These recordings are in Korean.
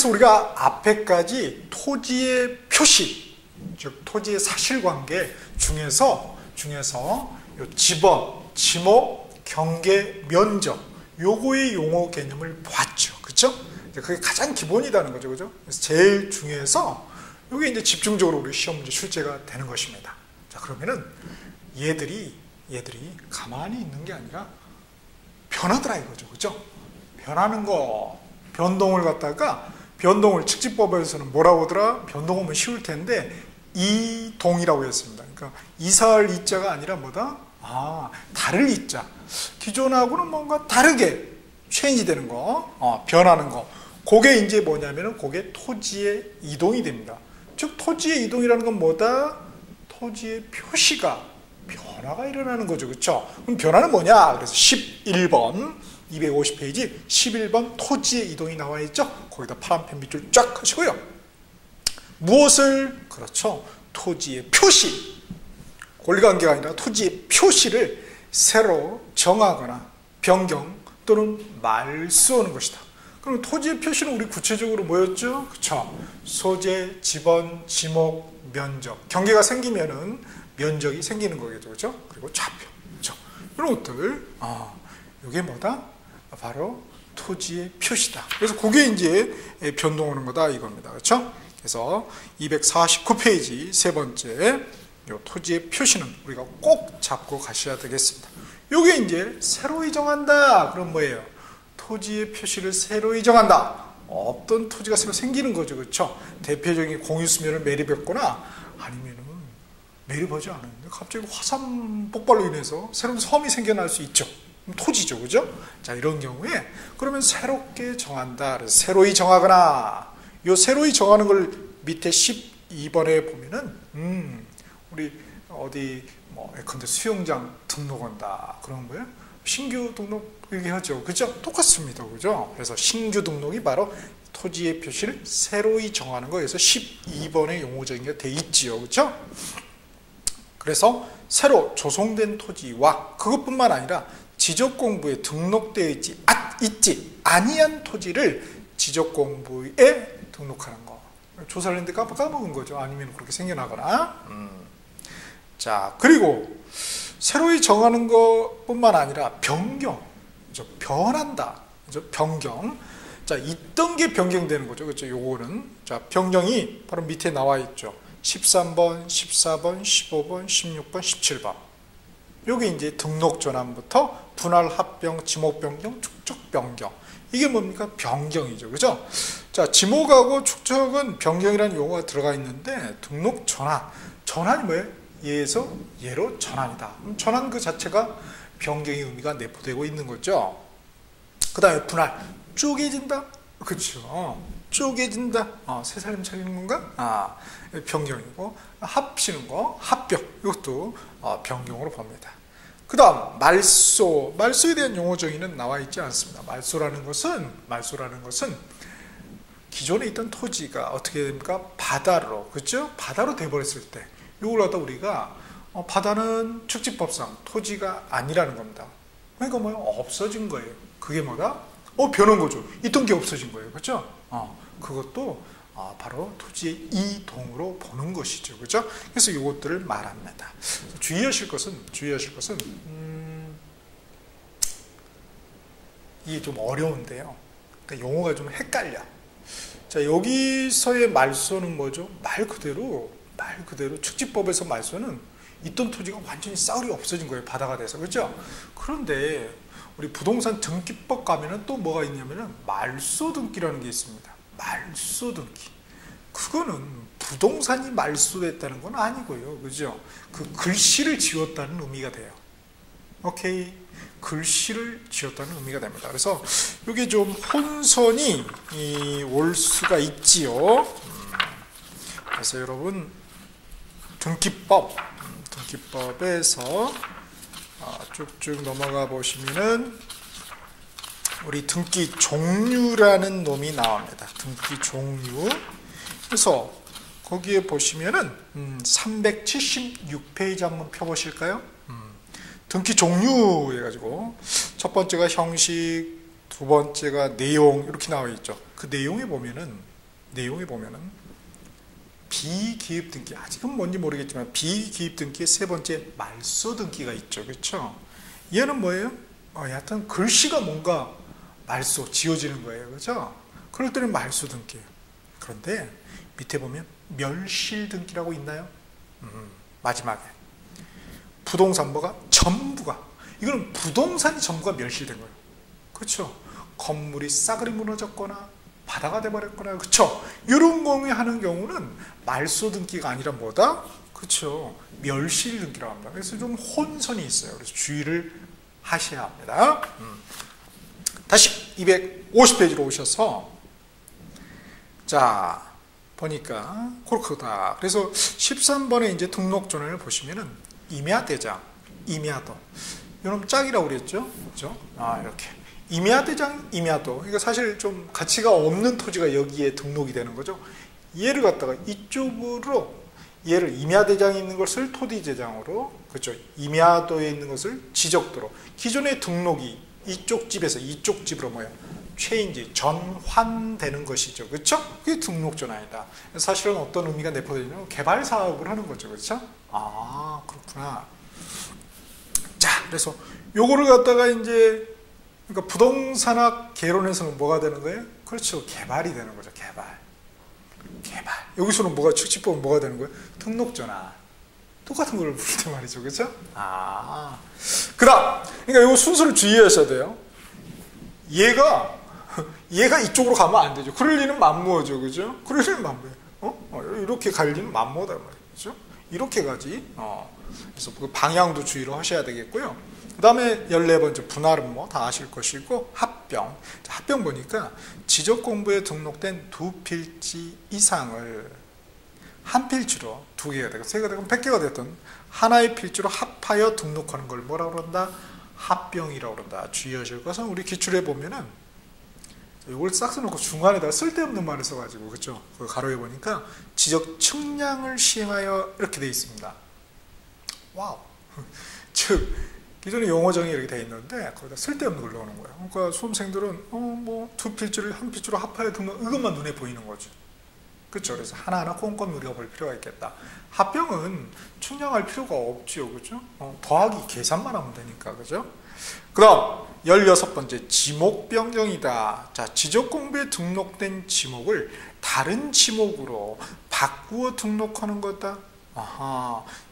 그래서 우리가 앞에까지 토지의 표시, 즉 토지의 사실관계 중에서 요 지번, 지목, 경계, 면적 요거의 용어 개념을 봤죠. 그렇죠? 그게 가장 기본이라는 거죠. 그죠? 그래서 제일 중요해서 이게 이제 집중적으로 우리 시험 문제 출제가 되는 것입니다. 자, 그러면은 얘들이 가만히 있는 게 아니라 변하더라 이거죠. 그죠? 변하는 거, 변동을 갖다가 변동을 측지법에서는 뭐라고 하더라? 변동하면 쉬울 텐데 이동이라고 했습니다. 그러니까 이사할 이자가 아니라 뭐다? 다를 이자. 기존하고는 뭔가 다르게 체인지 되는 거, 변하는 거. 그게 이제 뭐냐면은 그게 토지의 이동이 됩니다. 즉 토지의 이동이라는 건 뭐다? 토지의 표시가 변화가 일어나는 거죠. 그렇죠? 그럼 변화는 뭐냐? 그래서 11번 250페이지 11번 토지의 이동이 나와 있죠. 거기다 파란 펜 밑줄 쫙 하시고요. 무엇을? 그렇죠. 토지의 표시. 권리관계가 아니라 토지의 표시를 새로 정하거나 변경 또는 말소하는 것이다. 그럼 토지의 표시는 우리 구체적으로 뭐였죠? 그렇죠. 소재, 지번, 지목, 면적. 경계가 생기면은 면적이 생기는 거겠죠. 그렇죠? 그리고 좌표. 그렇죠? 이런 것들. 이게 뭐다? 바로 토지의 표시다. 그래서 그게 이제 변동하는 거다 이겁니다. 그렇죠? 그래서 249페이지 세 번째 요 토지의 표시는 우리가 꼭 잡고 가셔야 되겠습니다. 요게 이제 새로이 정한다. 그럼 뭐예요? 토지의 표시를 새로이 정한다. 어떤 토지가 새로 생기는 거죠. 그렇죠? 대표적인 공유수면을 매립했거나 아니면은 매립하지 않았는데 갑자기 화산 폭발로 인해서 새로운 섬이 생겨날 수 있죠. 토지죠. 그죠? 자, 이런 경우에 그러면 새롭게 정한다. 그래서 새로이 정하거나 요 새로이 정하는 걸 밑에 12번에 보면은 우리 어디 뭐 예컨대 수영장 등록한다. 그런 거예요? 신규 등록 얘기하죠. 그죠? 똑같습니다. 그죠? 그래서 신규 등록이 바로 토지의 표시를 새로이 정하는 거에서 12번의 용어적인 게 돼 있지요. 그죠? 그래서 새로 조성된 토지와 그것뿐만 아니라 지적공부에 등록되어 있지 아니한 토지를 지적공부에 등록하는 거. 조사를 했는데 까먹은 거죠. 아니면 그렇게 생겨나거나. 자, 그리고 새로이 정하는 것뿐만 아니라 변경. 그렇죠? 변한다. 그렇죠? 변경. 자, 있던 게 변경되는 거죠. 그렇죠? 요거는. 자, 변경이 바로 밑에 나와 있죠. 13번, 14번, 15번, 16번, 17번. 여기 이제 등록 전환부터 분할 합병, 지목 변경, 축적 변경. 이게 뭡니까? 변경이죠. 그죠? 자, 지목하고 축적은 변경이라는 용어가 들어가 있는데 등록 전환. 전환이 뭐예요? 얘에서 얘로 전환이다. 전환 그 자체가 변경의 의미가 내포되고 있는 거죠. 그 다음에 분할. 쪼개진다? 그렇죠. 쪼개진다. 새 살림 차리는 건가? 변경이고. 합치는 거, 합병. 이것도 변경으로 봅니다. 그 다음 말소. 말소에 대한 용어 정의는 나와 있지 않습니다. 말소라는 것은 기존에 있던 토지가 어떻게 됩니까? 바다로, 그렇죠? 바다로 돼버렸을 때 이걸 갖다 우리가 바다는 축지법상 토지가 아니라는 겁니다. 그러니까 뭐예요? 없어진 거예요. 그게 뭐다? 변한 거죠. 있던 게 없어진 거예요. 그렇죠? 그것도 바로 토지의 이동으로 보는 것이죠. 그렇죠? 그래서 이것들을 말합니다. 주의하실 것은 이게 좀 어려운데요. 그러니까 용어가 좀 헷갈려. 자, 여기서의 말소는 뭐죠? 말 그대로 축지법에서 말소는 있던 토지가 완전히 싸그리 없어진 거예요. 바다가 돼서. 그렇죠? 그런데 우리 부동산 등기법 가면은 또 뭐가 있냐면은 말소 등기라는 게 있습니다. 말소 등기. 그거는 부동산이 말소됐다는 건 아니고요. 그죠? 그 글씨를 지웠다는 의미가 돼요. 오케이. 글씨를 지웠다는 의미가 됩니다. 그래서 이게 좀 혼선이 올 수가 있지요. 그래서 여러분 등기법에서 쭉쭉 넘어가 보시면은 우리 등기 종류라는 놈이 나옵니다. 등기 종류. 그래서 거기에 보시면은 376페이지 한번 펴보실까요? 등기 종류 해가지고 첫 번째가 형식, 두 번째가 내용 이렇게 나와 있죠. 그 내용에 보면은 내용에 보면은 비기입 등기, 아직은 뭔지 모르겠지만 비기입 등기의 세 번째 말소 등기가 있죠. 그렇죠? 얘는 뭐예요? 여하튼 글씨가 뭔가 말소 지어지는 거예요. 그렇죠? 그럴 때는 말소 등기예요. 그런데 밑에 보면 멸실 등기라고 있나요? 마지막에 부동산 뭐가 전부가, 이거는 부동산이 전부가 멸실된 거예요. 그렇죠? 건물이 싸그리 무너졌거나 바다가 돼버렸거나, 그렇죠? 이런 경우에 하는 경우는 말소 등기가 아니라 뭐다? 그렇죠? 멸실 등기라고 합니다. 그래서 좀 혼선이 있어요. 그래서 주의를 하셔야 합니다. 다시 250페이지로 오셔서 자 보니까 그렇다. 그래서 13번에 이제 등록전을 보시면은 임야대장, 임야도, 이놈 짝이라고 그랬죠? 그렇죠? 이렇게 임야대장, 임야도. 그러니까 사실 좀 가치가 없는 토지가 여기에 등록이 되는 거죠. 얘를 갖다가 이쪽으로, 얘를 임야대장에 있는 것을 토지대장으로, 그렇죠? 임야도에 있는 것을 지적도로, 기존의 등록이 이쪽 집에서 이쪽 집으로 뭐예요? 체인지, 전환되는 것이죠. 그렇죠? 그게 등록전환이다. 사실은 어떤 의미가 내포되냐면 개발 사업을 하는 거죠. 그렇죠? 그렇구나. 자, 그래서 요거를 갖다가 이제, 그러니까 부동산학 개론에서는 뭐가 되는 거예요? 그렇죠. 개발이 되는 거죠. 개발. 여기서는 뭐가, 축지법은 뭐가 되는 거예요? 등록전환. 똑같은 걸 부를 때 말이죠. 그렇죠? 그 다음, 그러니까 이 순서를 주의하셔야 돼요. 얘가 이쪽으로 가면 안 되죠. 그럴 리는 만무어죠. 그죠? 그럴 리는 만무어요. 이렇게 갈 리는 만무어다 말이죠. 이렇게 가지. 그래서 그 방향도 주의를 하셔야 되겠고요. 그 다음에 14번째 분할은 뭐 다 아실 것이고, 합병. 합병 보니까 지적공부에 등록된 두 필지 이상을 한 필지로, 두 개가 되고 세 개가 되고 100개가 됐던 하나의 필지로 합하여 등록하는 걸 뭐라고 그런다? 합병이라고 그런다. 주의하실 것은 우리 기출에 보면은 이걸 싹 써놓고 중간에다가 쓸데없는 말을 써가지고, 그렇죠? 그 가로에 보니까 지적 측량을 시행하여 이렇게 되어 있습니다. 와우. 즉 기존에 용어정이 이렇게 되어 있는데 거기다 쓸데없는 걸 넣는 거예요. 그러니까 수험생들은 뭐 두 필지를 한 필지로 합하여 등록, 이것만 눈에 보이는 거죠. 그렇죠? 그래서 하나하나 꼼꼼히 우리가 볼 필요가 있겠다. 합병은 측량할 필요가 없죠. 그죠? 더하기 계산만 하면 되니까. 그죠? 그 다음 16번째 지목 변경이다. 자, 지적공부에 등록된 지목을 다른 지목으로 바꾸어 등록하는 거다.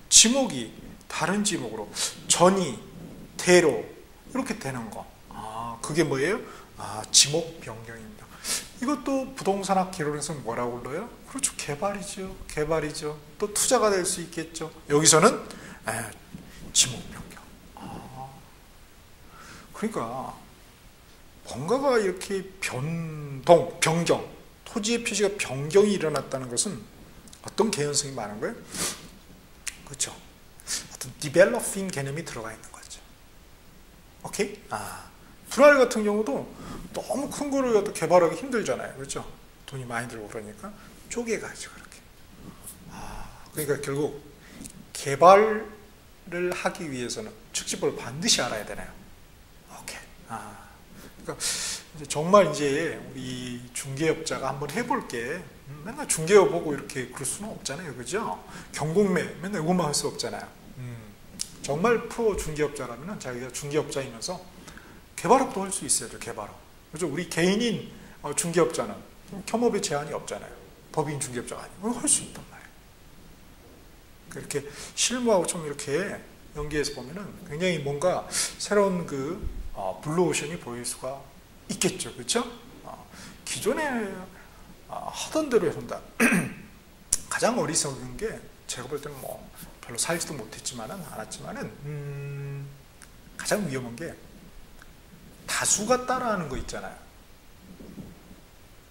지목이 다른 지목으로 전이, 대로 이렇게 되는 거. 그게 뭐예요? 지목 변경입니다. 이것도 부동산학 개론에서 뭐라고 불러요? 그렇죠. 개발이죠. 또 투자가 될 수 있겠죠. 여기서는 지목 변경. 그러니까 뭔가가 이렇게 변경, 토지의 표시가 변경이 일어났다는 것은 어떤 개연성이 많은 거예요? 그렇죠. 어떤 developing 개념이 들어가 있는 거죠. 오케이? 분할 같은 경우도 너무 큰 거를 갖다 개발하기 힘들잖아요. 그렇죠? 돈이 많이 들고 그러니까 쪼개가지고 그렇게. 그러니까 결국 개발을 하기 위해서는 축지법을 반드시 알아야 되나요? 오케이. 그러니까 이제 정말 이제 우리 중개업자가 한번 해볼게. 맨날 중개업 보고 이렇게 그럴 수는 없잖아요. 그죠? 경공매 맨날 이것만 할 수 없잖아요. 정말 프로 중개업자라면 자기가 중개업자이면서 개발업도 할 수 있어야죠. 개발업. 그죠? 우리 개인인 중개업자는 겸업에 제한이 없잖아요. 법인 중개업자가 아니고 할 수 있단 말이에요. 이렇게 실무하고 좀 이렇게 연계해서 보면은 굉장히 뭔가 새로운 그 블루오션이 보일 수가 있겠죠. 그렇죠? 기존에 하던 대로 해본다. 가장 어리석은 게 제가 볼 때는 뭐 별로 살지도 못했지만은 않았지만은 가장 위험한 게 다수가 따라하는 거 있잖아요.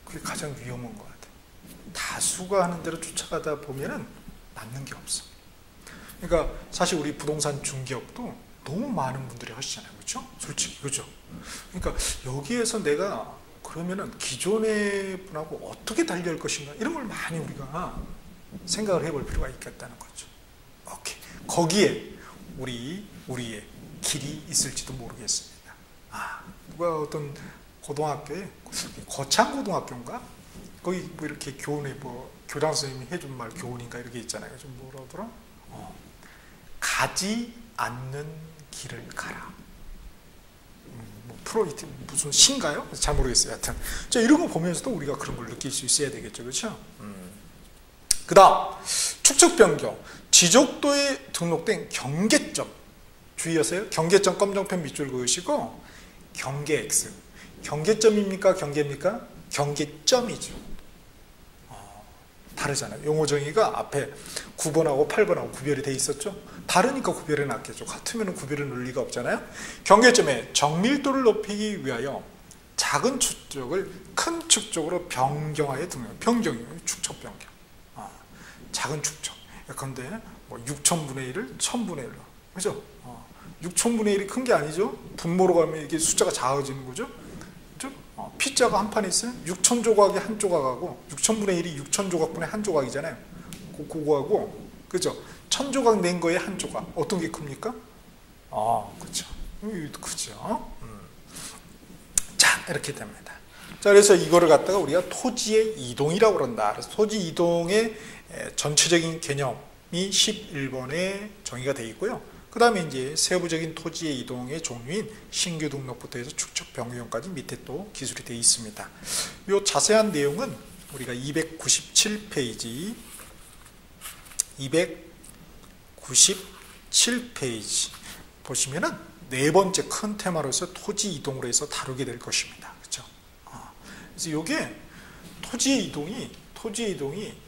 그게 가장 위험한 것 같아요. 다수가 하는 대로 쫓아가다 보면은 남는 게 없어. 그러니까 사실 우리 부동산 중개업도 너무 많은 분들이 하시잖아요. 그렇죠? 솔직히 그렇죠? 그러니까 여기에서 내가 그러면은 기존의 분하고 어떻게 달리할 것인가 이런 걸 많이 우리가 생각을 해볼 필요가 있겠다는 거죠. 오케이. 거기에 우리의 길이 있을지도 모르겠습니다. 누가 어떤 고등학교에 거창고등학교인가 거기 뭐 이렇게 교훈에 뭐 교장 선생님이 해준 말 교훈인가 이렇게 있잖아요. 좀 뭐라더라? 가지 않는 길을 가라. 뭐 프로이트 무슨 신가요? 잘 모르겠어요. 하여튼 자, 이런 거 보면서도 우리가 그런 걸 느낄 수 있어야 되겠죠, 그렇죠? 그다음 축척 변경 지적도에 등록된 경계점 주의하세요. 경계점 검정펜 밑줄 그으시고 경계 X 경계점입니까? 경계입니까? 경계점이죠. 다르잖아요. 용어 정의가 앞에 9번하고 8번하고 구별이 돼 있었죠. 다르니까 구별해 놨겠죠. 같으면 구별해 놓을 리가 없잖아요. 경계점의 정밀도를 높이기 위하여 작은 축적을 큰 축적으로 변경하여 등록. 변경이에요. 축척 변경. 작은 축척. 예컨대 뭐 6천분의 1을 1000분의 1로. 그죠? 6천분의 1이 큰 게 아니죠. 분모로 가면 이게 숫자가 작아지는 거죠. P자가 한 판에 있어요. 6천조각이 한 조각하고 6천분의 1이 6천조각분의 한 조각이잖아요. 그거하고 그죠? 1000조각 낸 거에 한 조각. 어떤 게 큽니까? 그렇죠. 크죠. 자, 이렇게 됩니다. 자, 그래서 이거를 갖다가 우리가 토지의 이동이라고 그런다. 그래서 토지 이동의 전체적인 개념이 11번에 정의가 되어 있고요. 그 다음에 이제 세부적인 토지의 이동의 종류인 신규 등록부터 해서 축척 변경까지 밑에 또 기술이 되어 있습니다. 이 자세한 내용은 우리가 297페이지 보시면은 네 번째 큰 테마로서 토지 이동으로 해서 다루게 될 것입니다. 그렇죠? 그래서 이게 토지 이동이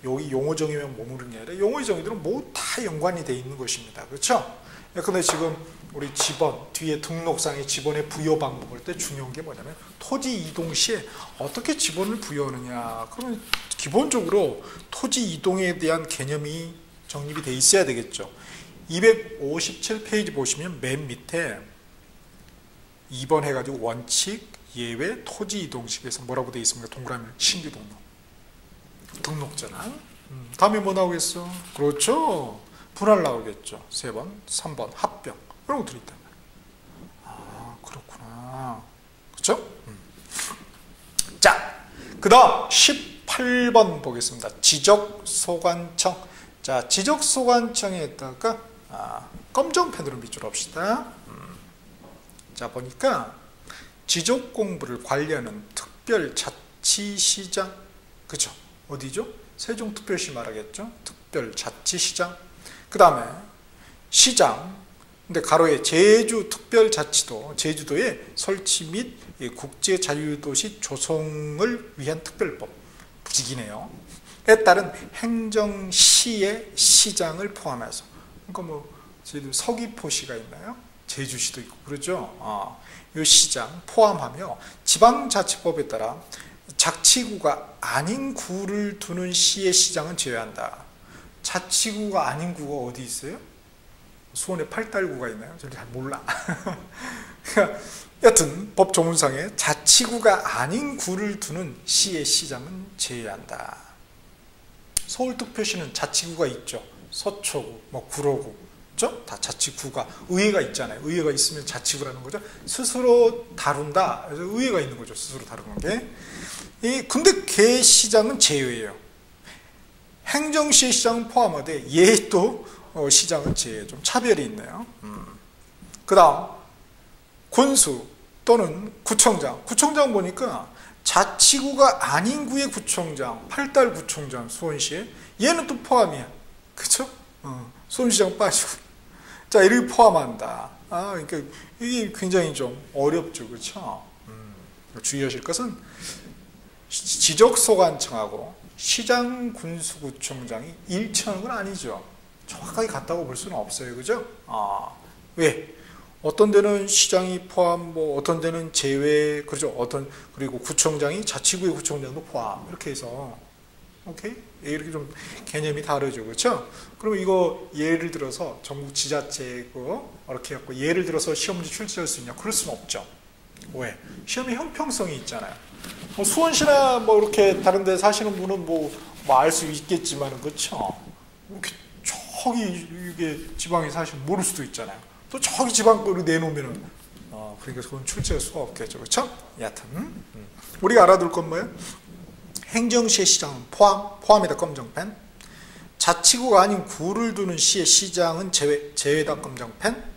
여기 용어 정의만 머무르는 게 아니라 용어 정의들은 모두 다 연관이 되어 있는 것입니다. 그렇죠? 근데 지금 우리 지번 뒤에 등록상의 지번의 부여 방법을 때 중요한 게 뭐냐면 토지 이동 시에 어떻게 지번을 부여하느냐. 그러면 기본적으로 토지 이동에 대한 개념이 정립이 돼 있어야 되겠죠. 257페이지 보시면 맨 밑에 2번 해가지고 원칙, 예외, 토지 이동식에서 뭐라고 되어 있습니까? 동그라미 신규 등록전환. 다음에 뭐 나오겠어? 그렇죠. 분할 나오겠죠. 3번, 3번, 합병. 이런 것들이 있단 말이에요. 그렇구나. 그렇죠? 자, 그 다음 18번 보겠습니다. 지적소관청. 자, 지적소관청에다가 검정펜으로 밑줄 합시다. 자, 보니까 지적공부를 관리하는 특별자치시장. 그죠? 어디죠? 세종특별시 말하겠죠? 특별자치시장. 그 다음에 시장, 근데 가로에 제주특별자치도, 제주도의 설치 및 국제자유도시 조성을 위한 특별법, 부직이네요. 에 따른 행정시의 시장을 포함해서, 그러니까 뭐 제주 서귀포시가 있나요? 제주시도 있고 그러죠. 이 시장 포함하며 지방자치법에 따라 자치구가 아닌 구를 두는 시의 시장은 제외한다. 자치구가 아닌 구가 어디 있어요? 수원에 팔달구가 있나요? 저는 잘 몰라. 여튼 법 조문상에 자치구가 아닌 구를 두는 시의 시장은 제외한다. 서울특별시는 자치구가 있죠. 서초구, 뭐 구로구, 그렇죠? 다 자치구가 의회가 있잖아요. 의회가 있으면 자치구라는 거죠. 스스로 다룬다. 그래서 의회가 있는 거죠. 스스로 다루는 게. 근데 개 시장은 제외예요. 행정시의 시장은 포함하되 얘도 시장은 제외. 좀 차별이 있네요. 그 다음 군수 또는 구청장. 구청장 보니까 자치구가 아닌 구의 구청장, 팔달구청장 수원시에 얘는 또 포함이야. 그쵸? 수원시장 빠지고. 자, 이렇게 포함한다. 그러니까 이게 굉장히 좀 어렵죠. 그쵸? 주의하실 것은 지적소관청하고 시장 군수구청장이 일치하는 건 아니죠. 정확하게 같다고 볼 수는 없어요. 그죠? 왜? 어떤 데는 시장이 포함, 뭐 어떤 데는 제외, 그렇죠? 그리고 구청장이 자치구의 구청장도 포함. 이렇게 해서 오케이? 이렇게 좀 개념이 다르죠. 그렇죠? 그러면 이거 예를 들어서 전국 지자체 이렇게 해갖고 예를 들어서 시험 문제 출제할 수 있냐? 그럴 수는 없죠. 왜? 시험의 형평성이 있잖아요. 뭐 수원시나 뭐 이렇게 다른 데 사시는 분은 뭐 알 수 있겠지만은, 그렇죠? 이렇게 저기 이게 지방에 사시면 모를 수도 있잖아요. 또 저기 지방 거를 내놓으면은 그러니까 그건 출제할 수가 없겠죠. 그렇죠? 여하튼 우리가 알아둘 건 뭐예요? 행정시의 시장은 포함이다 검정펜. 자치구가 아닌 구를 두는 시의 시장은 제외다 검정펜.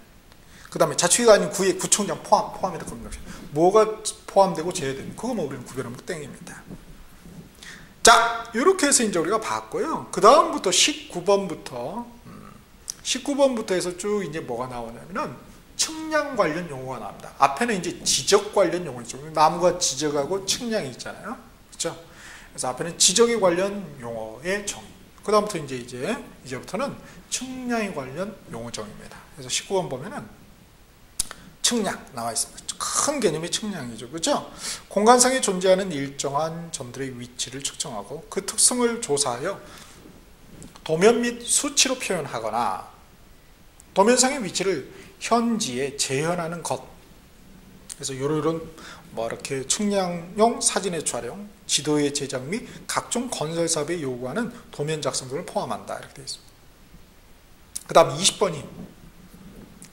그 다음에 자치구가 아닌 구의 구청장 포함이다 검정펜. 뭐가 포함되고 제외되는 그거만 우리는 구별하면 땡입니다. 자, 이렇게 해서 이제 우리가 봤고요. 그 다음부터 19번부터 해서 쭉 이제 뭐가 나오냐면은 측량 관련 용어가 나옵니다. 앞에는 이제 지적 관련 용어 있죠. 나무가 지적하고 측량이 있잖아요. 그렇죠? 그래서 앞에는 지적에 관련 용어의 정의. 그 다음부터 이제부터는 측량에 관련 용어 정의입니다. 그래서 19번 보면은 측량 나와 있습니다. 큰 개념의 측량이죠. 그렇죠? 공간상에 존재하는 일정한 점들의 위치를 측정하고 그 특성을 조사하여 도면 및 수치로 표현하거나 도면상의 위치를 현지에 재현하는 것. 그래서 이런 이렇게 측량용 사진의 촬영, 지도의 제작 및 각종 건설 사업에 요구하는 도면 작성 등을 포함한다. 이렇게 되어 있습니다. 그 다음 20번이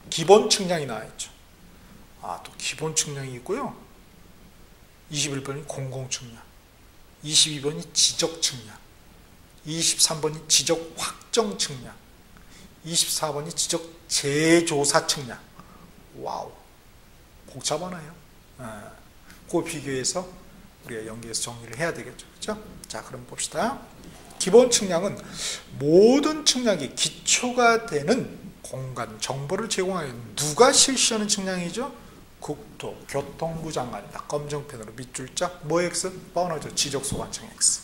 기본 측량이 나와 있죠. 또 기본 측량이 있고요. 21번이 공공 측량, 22번이 지적 측량, 23번이 지적 확정 측량, 24번이 지적 재조사 측량. 와우, 복잡하나요? 그 비교해서 우리가 연계해서 정리를 해야 되겠죠. 그렇죠? 자, 그럼 봅시다. 기본 측량은 모든 측량이 기초가 되는 공간 정보를 제공하여 누가 실시하는 측량이죠? 국토교통부 장관이다. 검정펜으로 밑줄자 뭐 X? 뻔하죠. 지적소관청 X.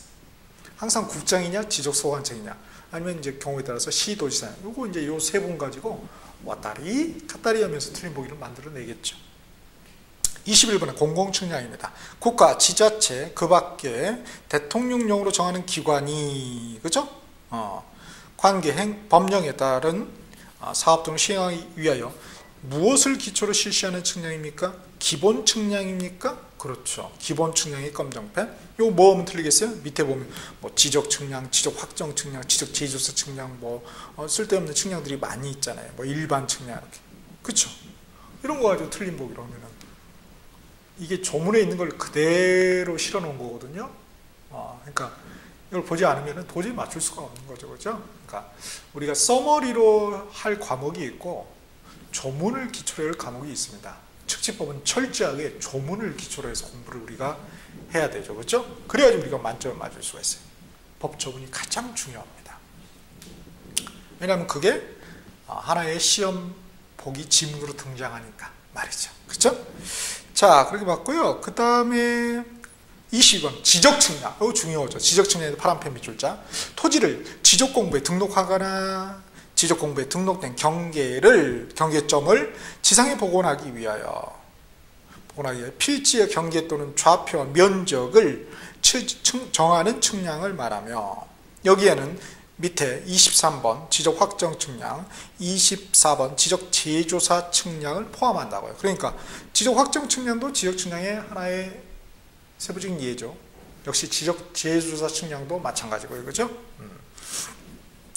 항상 국장이냐 지적소관청이냐 아니면 이제 경우에 따라서 시도지사. 요거 이제 요 세 분 가지고 왔다리 갔다리 하면서 틀린 보기를 만들어내겠죠. 21번은 공공측량입니다. 국가, 지자체, 그 밖에 대통령령으로 정하는 기관이 그죠? 관계, 법령에 따른 사업 등을 시행하기 위하여 무엇을 기초로 실시하는 측량입니까? 기본 측량입니까? 그렇죠. 기본 측량이 검정펜. 이거 뭐 하면 틀리겠어요? 밑에 보면 뭐 지적 측량, 지적 확정 측량, 지적 재조사 측량, 쓸데없는 측량들이 많이 있잖아요. 일반 측량 이렇게. 그렇죠? 이런 거 가지고 틀린 보기로 하면은 이게 조문에 있는 걸 그대로 실어 놓은 거거든요. 그러니까 이걸 보지 않으면 도저히 맞출 수가 없는 거죠. 그렇죠? 그러니까 우리가 서머리로 할 과목이 있고 조문을 기초로 할 과목이 있습니다. 측지법은 철저하게 조문을 기초로 해서 공부를 우리가 해야 되죠. 그렇죠? 그래야지 우리가 만점을 맞을 수가 있어요. 법조문이 가장 중요합니다. 왜냐하면 그게 하나의 시험 보기 지문으로 등장하니까 말이죠. 그렇죠? 자, 그렇게 봤고요. 그 다음에 22번 지적 측량. 이거 중요하죠. 지적 측량에도 파란펜 밑줄자. 토지를 지적 공부에 등록하거나 지적 공부에 등록된 경계점을 지상에 복원하기 위하여 필지의 경계 또는 좌표와 면적을 정하는 측량을 말하며 여기에는 밑에 23번 지적 확정 측량, 24번 지적 재조사 측량을 포함한다고요. 그러니까 지적 확정 측량도 지적 측량의 하나의 세부적인 예죠. 역시 지적 재조사 측량도 마찬가지고요. 그렇죠?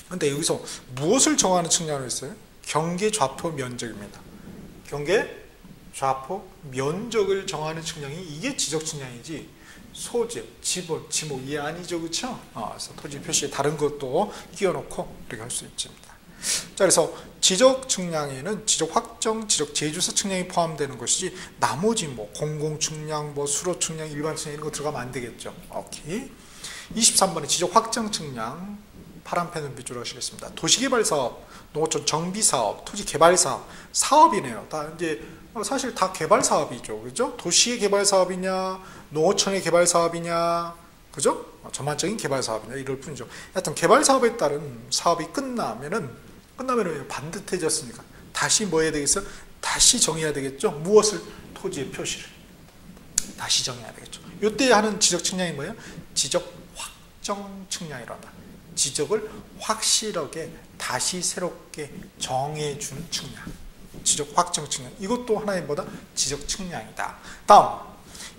근데 여기서 무엇을 정하는 측량을 했어요? 경계 좌표 면적입니다. 경계 좌표 면적을 정하는 측량이 이게 지적 측량이지 소재, 지목 이해 아니죠. 그렇죠? 그래서 토지 표시에 다른 것도 끼워놓고 이렇게 할 수 있습니다. 자, 그래서 지적 측량에는 지적 확정, 지적 재조사 측량이 포함되는 것이지 나머지 공공 측량, 수로 측량, 일반 측량 이런 거 들어가면 안 되겠죠. 오케이. 23번에 지적 확정 측량 파란펜을 밑줄로 하시겠습니다. 도시개발사업, 농어촌 정비사업, 토지개발사업, 사업이네요. 다 이제 사실 다 개발사업이죠. 그죠? 도시의 개발사업이냐, 농어촌의 개발사업이냐, 그죠? 전반적인 개발사업이냐, 이럴 뿐이죠. 하여튼 개발사업에 따른 사업이 끝나면은 반듯해졌으니까 다시 뭐 해야 되겠어? 다시 정해야 되겠죠? 무엇을? 토지의 표시를. 다시 정해야 되겠죠. 이때 하는 지적 측량이 뭐예요? 지적 확정 측량이란다. 지적을 확실하게 다시 새롭게 정해주는 측량. 지적 확정 측량. 이것도 하나의 뭐다? 지적 측량이다. 다음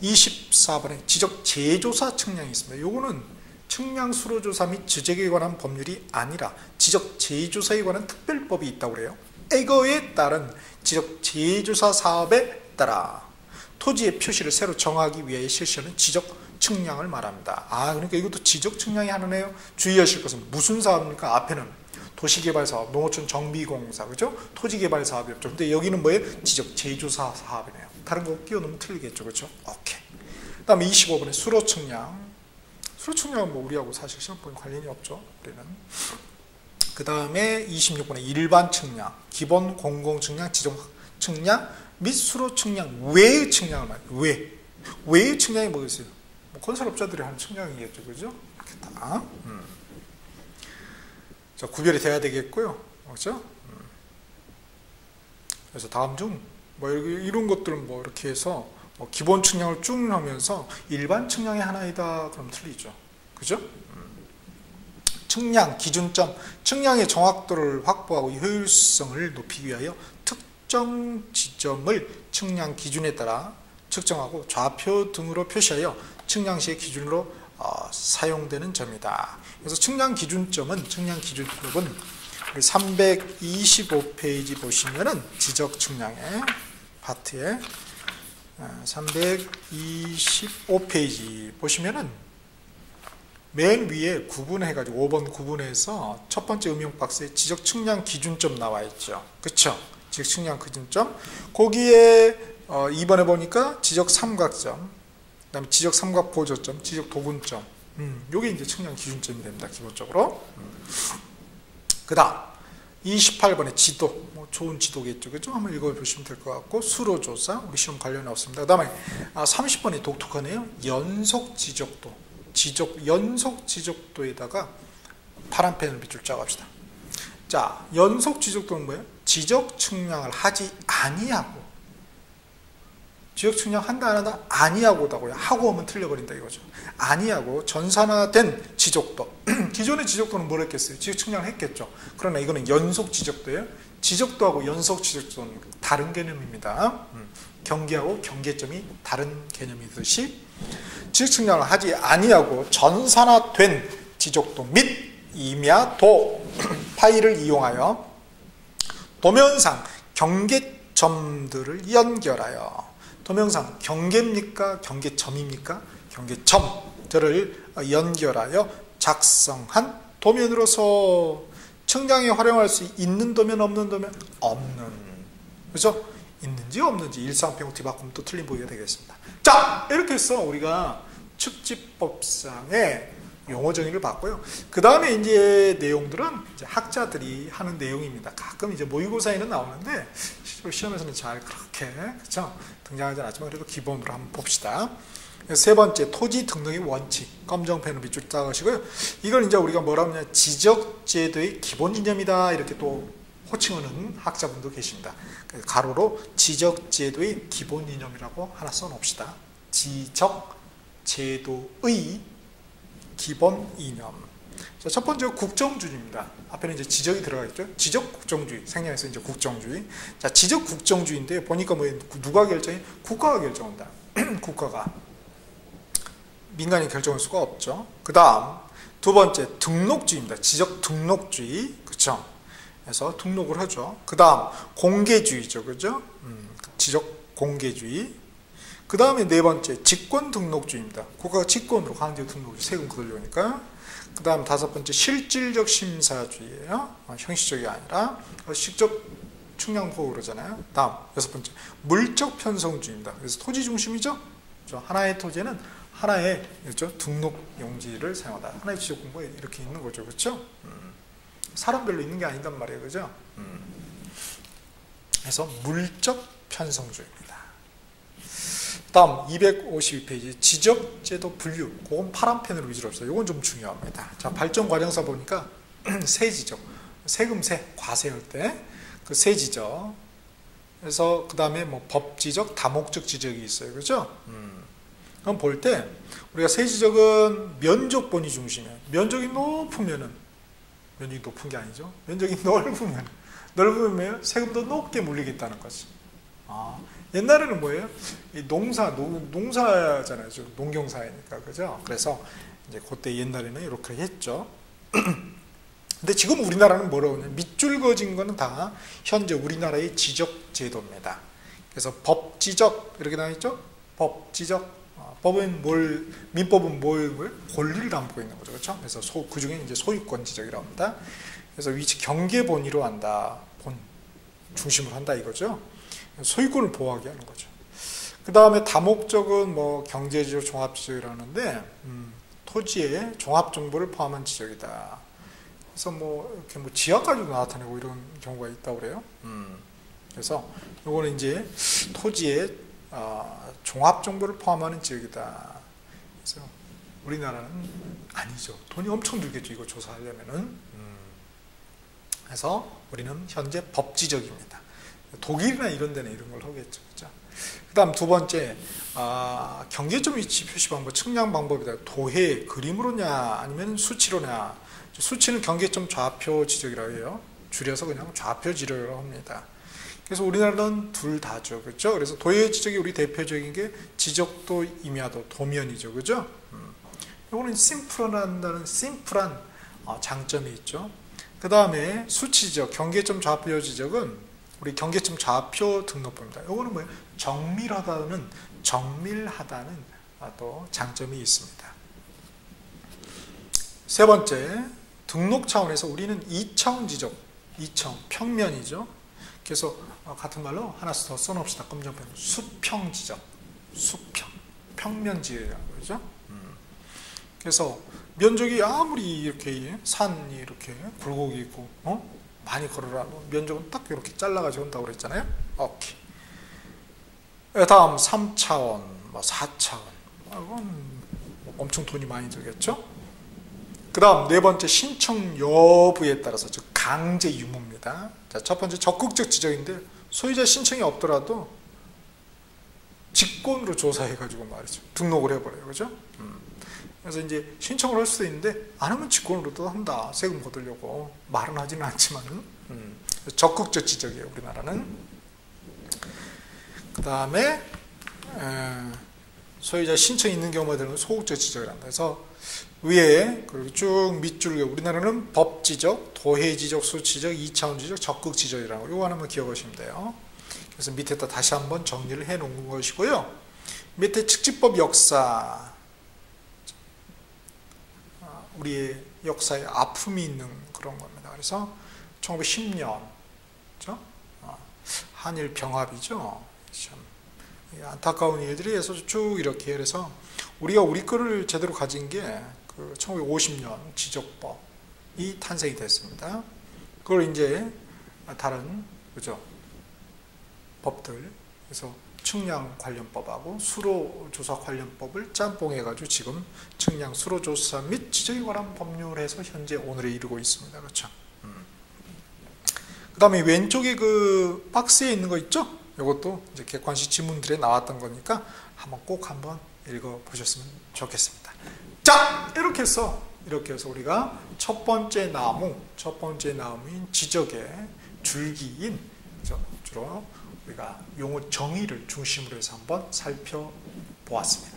24번에 지적 재조사 측량이 있습니다. 요거는 측량 수로 조사 및 지적에 관한 법률이 아니라 지적 재조사에 관한 특별법이 있다고 그래요. 이거에 따른 지적 재조사 사업에 따라 토지의 표시를 새로 정하기 위해 실시하는 지적 측량을 말합니다. 그러니까 이것도 지적 측량이 하나네요. 주의하실 것은 무슨 사업입니까? 앞에는 도시개발사업, 농어촌 정비공사, 그죠? 토지개발사업이었죠. 근데 여기는 뭐예요? 지적 제조사 사업이네요. 다른 거 끼워놓으면 틀리겠죠, 그렇죠? 오케이. 그다음에 25번에 수로 측량. 수로 측량은 뭐 우리하고 사실 시험법에 관련이 없죠. 우리는. 그 다음에 26번에 일반 측량, 기본 공공 측량, 지적 측량 및 수로 측량 외의 측량을 말해요. 외의 측량이 뭐겠어요? 뭐 건설업자들이 하는 측량이겠죠, 그죠? 이렇게 다. 자, 구별이 돼야 되겠고요, 그렇죠? 그래서 다음 중 뭐 이런 것들은 뭐 이렇게 해서 뭐 기본 측량을 쭉 하면서 일반 측량의 하나이다 그럼 틀리죠, 그죠? 측량 기준점, 측량의 정확도를 확보하고 효율성을 높이기 위하여 특정 지점을 측량 기준에 따라 측정하고 좌표 등으로 표시하여 측량 시의 기준으로 사용되는 점이다. 그래서 측량 기준점은 325페이지 보시면은 지적 측량의 파트에 325페이지 보시면은 맨 위에 구분해가지고 5번 구분해서 첫 번째 음영 박스에 지적 측량 기준점 나와 있죠. 그쵸? 지적 측량 기준점. 거기에 2번에 보니까 지적 삼각점, 그 다음에 지적 삼각 보조점, 지적 도분점. 요게 이제 측량 기준점이 됩니다. 기본적으로. 그 다음 28번에 지도, 뭐 좋은 지도겠죠, 그죠? 한번 읽어보시면 될 것 같고, 수로조사, 우리 시험 관련이 없습니다. 그 다음에 30번이 독특하네요. 연속 지적도, 연속 지적도에다가 파란 펜을 밑줄 짜갑시다. 자, 연속 지적도는 뭐예요? 지적 측량을 하지 아니하고, 지적 측량 한다 안 한다? 아니하고다고요. 하고 하면 틀려버린다 이거죠. 아니하고 전산화된 지적도. 기존의 지적도는 뭘 했겠어요? 지적 측량을 했겠죠. 그러나 이거는 연속 지적도예요. 지적도하고 연속 지적도는 다른 개념입니다. 경계하고 경계점이 다른 개념이듯이 지적 측량을 하지 아니하고 전산화된 지적도 및 임야도 파일을 이용하여 도면상 경계점들을 연결하여, 도면상 경계입니까? 경계점입니까? 경계점들을 연결하여 작성한 도면으로서 측량에 활용할 수 있는 도면, 없는 도면? 없는. 그죠? 있는지 없는지 일상평티 바꾸면 또 틀린 보기가 되겠습니다. 자, 이렇게 해서 우리가 측지법상의 용어 정의를 봤고요. 그 다음에 이제 내용들은 이제 학자들이 하는 내용입니다. 가끔 이제 모의고사에는 나오는데 실제로 시험에서는 잘 그렇게 그렇죠? 등장하지 않았지만 그래도 기본으로 한번 봅시다. 세 번째, 토지 등록의 원칙. 검정펜으로 밑줄 짜가시고요. 이걸 이제 우리가 뭐라고 하냐, 지적제도의 기본 이념이다 이렇게 또 호칭하는 학자분도 계십니다. 가로로 지적제도의 기본 이념이라고 하나 써놓읍시다. 지적제도의 기본 이념. 자, 첫 번째 국정주의입니다. 앞에는 이제 지적이 들어가 있죠. 지적 국정주의, 생략해서 이제 국정주의. 자, 지적 국정주의인데 보니까 뭐 누가 결정해? 국가가 결정한다. 국가가. 민간이 결정할 수가 없죠. 그 다음 두 번째 등록주의입니다. 지적 등록주의, 그렇죠? 그래서 등록을 하죠. 그 다음 공개주의죠, 그죠? 지적 공개주의. 그 다음에 네 번째 직권 등록주의입니다. 국가가 직권으로 강제 등록을 세금 거두려니까. 그 다음 다섯 번째 실질적 심사주의예요. 형식적이 아니라 식적 측량 보고 그러잖아요. 다음 여섯 번째 물적 편성주의입니다. 그래서 토지 중심이죠. 하나의 토지는 하나의 등록 용지를 사용하다. 하나의 지적 공부에 이렇게 있는 거죠, 그렇죠? 사람별로 있는 게 아니단 말이에요, 그죠? 그래서 물적 편성주의입니다. 다음 252페이지 지적제도 분류. 그건 파란 펜으로 위주로 없어요. 이건 좀 중요합니다. 자, 발전과정사 보니까 세지적, 세금세, 과세할 때 그 세지적. 그래서 그 다음에 뭐 법지적, 다목적 지적이 있어요, 그죠? 그럼 볼 때 우리가 세지적은 면적 본위 중심이에요. 면적이 높으면은, 면적이 높은 게 아니죠. 면적이 넓으면 세금도 높게 물리겠다는 거지. 옛날에는 뭐예요? 이 농사잖아요. 농경사회니까, 그죠? 그래서 이제 그때 옛날에는 이렇게 했죠. 근데 지금 우리나라는 뭐라고 하냐? 밑줄 그어진 거는 다 현재 우리나라의 지적 제도입니다. 그래서 법지적 이렇게 나와 있죠? 법지적 민법은 뭘 권리를 담보고 있는 거죠. 그렇죠? 그래서 그 중에 이제 소유권 지적이라고 합니다. 그래서 위치 경계 본위로 한다. 본 중심으로 한다 이거죠. 소유권을 보호하게 하는 거죠. 그 다음에 다목적은 뭐 경제지적 종합지적이라는데 토지의 종합 정보를 포함한 지적이다. 그래서 뭐 이렇게 뭐 지하까지도 나타내고 이런 경우가 있다고 그래요. 그래서 요거는 이제 토지의 종합 정보를 포함하는 지역이다. 그래서 우리나라는 아니죠. 돈이 엄청 들겠죠. 이거 조사하려면은. 그래서 우리는 현재 법지적입니다. 독일이나 이런 데는 이런 걸 하겠죠. 그렇죠? 그 다음 두 번째, 경계점 위치 표시 방법, 측량 방법이다. 도해, 그림으로냐, 아니면 수치로냐. 수치는 경계점 좌표 지적이라고 해요. 줄여서 그냥 좌표 지적이라고 합니다. 그래서 우리나라는 둘 다죠. 그렇죠? 그래서 도해 지적이 우리 대표적인 게 지적도, 임야도, 도면이죠. 그죠? 이거는 심플한다는 심플한 장점이 있죠. 그 다음에 수치 지적, 경계점 좌표 지적은 우리 경계점 좌표 등록부입니다. 이거는 뭐예요? 정밀하다는 또 장점이 있습니다. 세 번째, 등록 차원에서 우리는 2차원 지적, 2차원 평면이죠. 그래서 같은 말로 하나 더 써놓읍시다. 검정펜. 수평 지적, 수평, 평면 지적이라는 거죠. 그래서 면적이 아무리 이렇게 산이 이렇게 굴곡이 있고 많이 걸어라도 면적은 딱 이렇게 잘라가지고 온다고 그랬잖아요. 오케이. 다음 3차원, 4차원. 이건 엄청 돈이 많이 들겠죠. 그 다음 네 번째, 신청 여부에 따라서, 즉 강제 유무입니다. 자, 첫 번째 적극적 지적인데 소유자 신청이 없더라도 직권으로 조사해가지고 말이죠. 등록을 해버려요. 그죠? 그래서 이제 신청을 할 수도 있는데 안 하면 직권으로도 한다. 세금 거두려고. 말은 하지는 않지만은. 적극적 지적이에요. 우리나라는. 그 다음에 소유자 신청이 있는 경우가 되면 소극적 지적을 한다. 그래서 위에 그리고 쭉 밑줄에 우리나라는 법 지적, 도해 지적, 수치 지적, 2차원 지적, 적극 지적이라는 거. 이거 하나만 기억하시면 돼요. 그래서 밑에다 다시 한번 정리를 해 놓은 것이고요. 밑에 측지법 역사, 우리의 역사에 아픔이 있는 그런 겁니다. 그래서 1910년, 그렇죠? 한일 병합이죠. 참 안타까운 일들이 해서 쭉 이렇게 그래서 우리가 우리 거를 제대로 가진 게 그 1950년 지적법이 탄생이 됐습니다. 그걸 이제 다른 그죠 법들, 그래서 측량 관련법하고 수로조사 관련법을 짬뽕해가지고 지금 측량 수로조사 및 지적에 관한 법률에서 현재 오늘에 이르고 있습니다. 그렇죠? 그 다음에 왼쪽에 그 박스에 있는 거 있죠? 이것도 이제 객관식 지문들에 나왔던 거니까 꼭 한번 읽어보셨으면 좋겠습니다. 자, 이렇게 해서 우리가 첫 번째 나무인 지적의 줄기인, 주로 우리가 용어 정의를 중심으로 해서 한번 살펴보았습니다.